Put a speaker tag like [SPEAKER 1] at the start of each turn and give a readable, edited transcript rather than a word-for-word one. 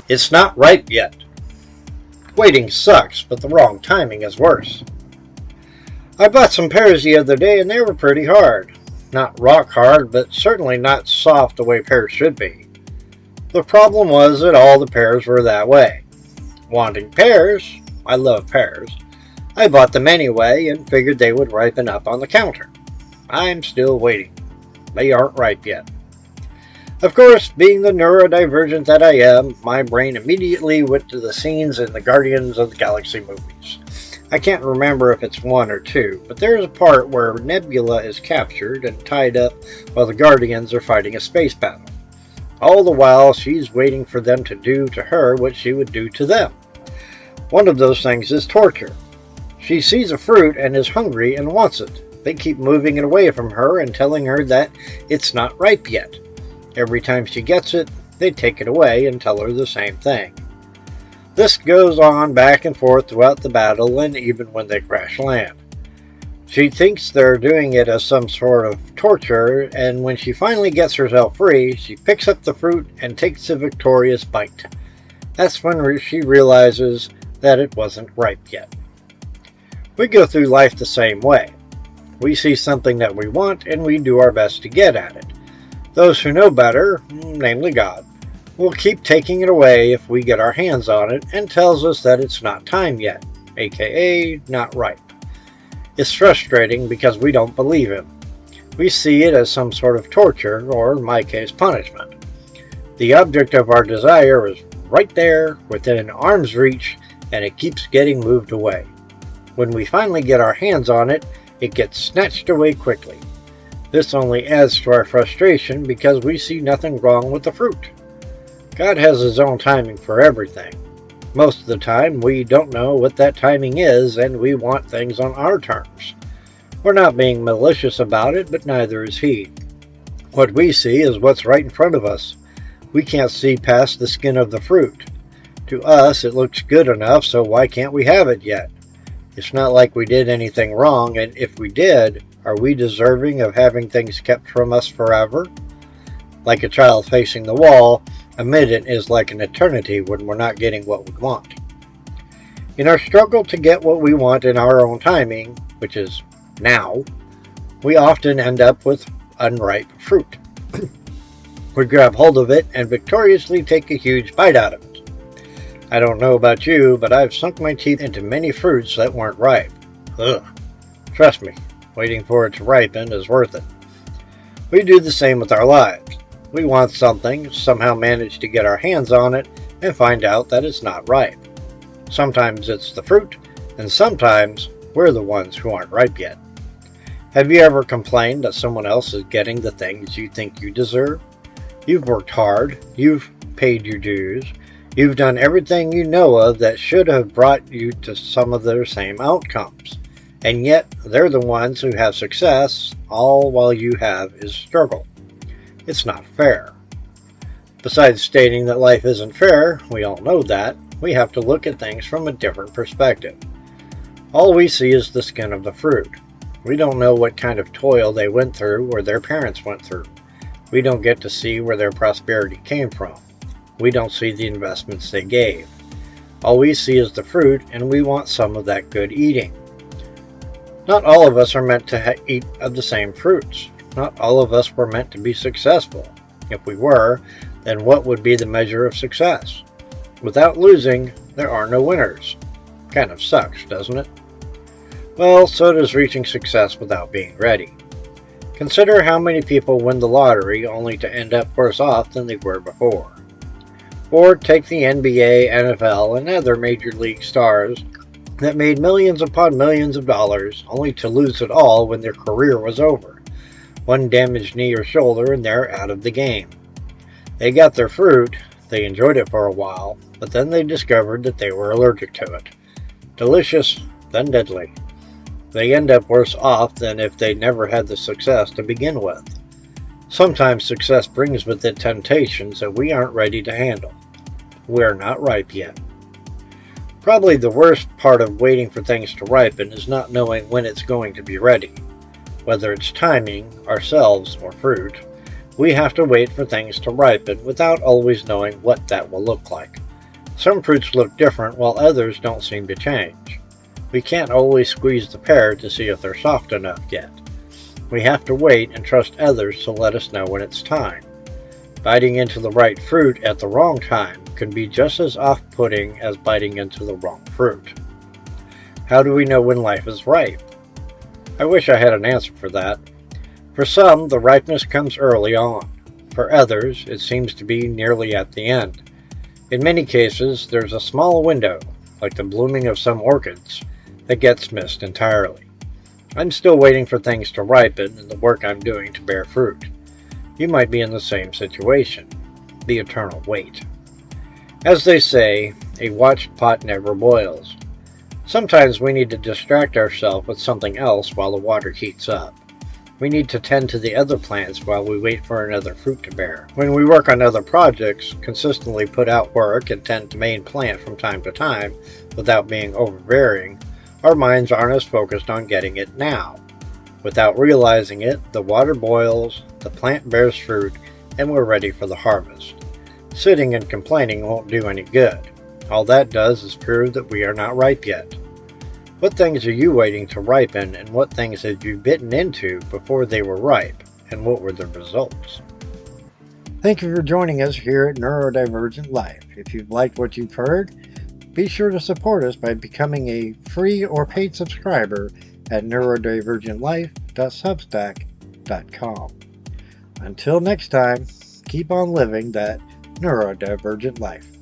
[SPEAKER 1] It's not ripe yet. Waiting sucks, but the wrong timing is worse. I bought some pears the other day and they were pretty hard. Not rock hard, but certainly not soft the way pears should be. The problem was that all the pears were that way. Wanting pears, I love pears, I bought them anyway and figured they would ripen up on the counter. I'm still waiting. They aren't ripe yet. Of course, being the neurodivergent that I am, my brain immediately went to the scenes in the Guardians of the Galaxy movies. I can't remember if it's 1 or 2, but there's a part where Nebula is captured and tied up while the Guardians are fighting a space battle. All the while, she's waiting for them to do to her what she would do to them. One of those things is torture. She sees a fruit and is hungry and wants it. They keep moving it away from her and telling her that it's not ripe yet. Every time she gets it, they take it away and tell her the same thing. This goes on back and forth throughout the battle and even when they crash land. She thinks they're doing it as some sort of torture, and when she finally gets herself free, she picks up the fruit and takes a victorious bite. That's when she realizes that it wasn't ripe yet. We go through life the same way. We see something that we want and we do our best to get at it. Those who know better, namely God, will keep taking it away if we get our hands on it and tells us that it's not time yet, aka not ripe. It's frustrating because we don't believe him. We see it as some sort of torture, or in my case, punishment. The object of our desire is right there, within an arm's reach, and it keeps getting moved away. When we finally get our hands on it, it gets snatched away quickly. This only adds to our frustration because we see nothing wrong with the fruit. God has his own timing for everything. Most of the time, we don't know what that timing is, and we want things on our terms. We're not being malicious about it, but neither is he. What we see is what's right in front of us. We can't see past the skin of the fruit. To us, it looks good enough, so why can't we have it yet? It's not like we did anything wrong, and if we did, are we deserving of having things kept from us forever? Like a child facing the wall, a minute is like an eternity when we're not getting what we want. In our struggle to get what we want in our own timing, which is now, we often end up with unripe fruit. We grab hold of it and victoriously take a huge bite out of it. I don't know about you, but I've sunk my teeth into many fruits that weren't ripe. Ugh. Trust me, waiting for it to ripen is worth it. We do the same with our lives. We want something, somehow manage to get our hands on it, and find out that it's not ripe. Sometimes it's the fruit, and sometimes we're the ones who aren't ripe yet. Have you ever complained that someone else is getting the things you think you deserve? You've worked hard, you've paid your dues, you've done everything you know of that should have brought you to some of their same outcomes. And yet, they're the ones who have success, all while you have is struggle. It's not fair. Besides stating that life isn't fair, we all know that, we have to look at things from a different perspective. All we see is the skin of the fruit. We don't know what kind of toil they went through or their parents went through. We don't get to see where their prosperity came from. We don't see the investments they gave. All we see is the fruit, and we want some of that good eating. Not all of us are meant to eat of the same fruits. Not all of us were meant to be successful. If we were, then what would be the measure of success? Without losing, there are no winners. Kind of sucks, doesn't it? Well, so does reaching success without being ready. Consider how many people win the lottery only to end up worse off than they were before. Or take the NBA, NFL, and other major league stars that made millions upon millions of dollars only to lose it all when their career was over. One damaged knee or shoulder and they're out of the game. They got their fruit, they enjoyed it for a while, but then they discovered that they were allergic to it. Delicious, then deadly. They end up worse off than if they never had the success to begin with. Sometimes success brings with it temptations that we aren't ready to handle. We're not ripe yet. Probably the worst part of waiting for things to ripen is not knowing when it's going to be ready. Whether it's timing, ourselves, or fruit, we have to wait for things to ripen without always knowing what that will look like. Some fruits look different while others don't seem to change. We can't always squeeze the pear to see if they're soft enough yet. We have to wait and trust others to let us know when it's time. Biting into the right fruit at the wrong time can be just as off-putting as biting into the wrong fruit. How do we know when life is ripe? I wish I had an answer for that. For some, the ripeness comes early on. For others, it seems to be nearly at the end. In many cases, there's a small window, like the blooming of some orchids, that gets missed entirely. I'm still waiting for things to ripen in the work I'm doing to bear fruit. You might be in the same situation, the eternal wait. As they say, a watched pot never boils. Sometimes we need to distract ourselves with something else while the water heats up. We need to tend to the other plants while we wait for another fruit to bear. When we work on other projects, consistently put out work and tend to main plant from time to time without being overbearing, our minds aren't as focused on getting it now. Without realizing it, the water boils, the plant bears fruit, and we're ready for the harvest. Sitting and complaining won't do any good. All that does is prove that we are not ripe yet. What things are you waiting to ripen, and what things had you bitten into before they were ripe, and what were the results? Thank you for joining us here at Neurodivergent Life. If you've liked what you've heard, be sure to support us by becoming a free or paid subscriber at neurodivergentlife.substack.com. Until next time, keep on living that neurodivergent life.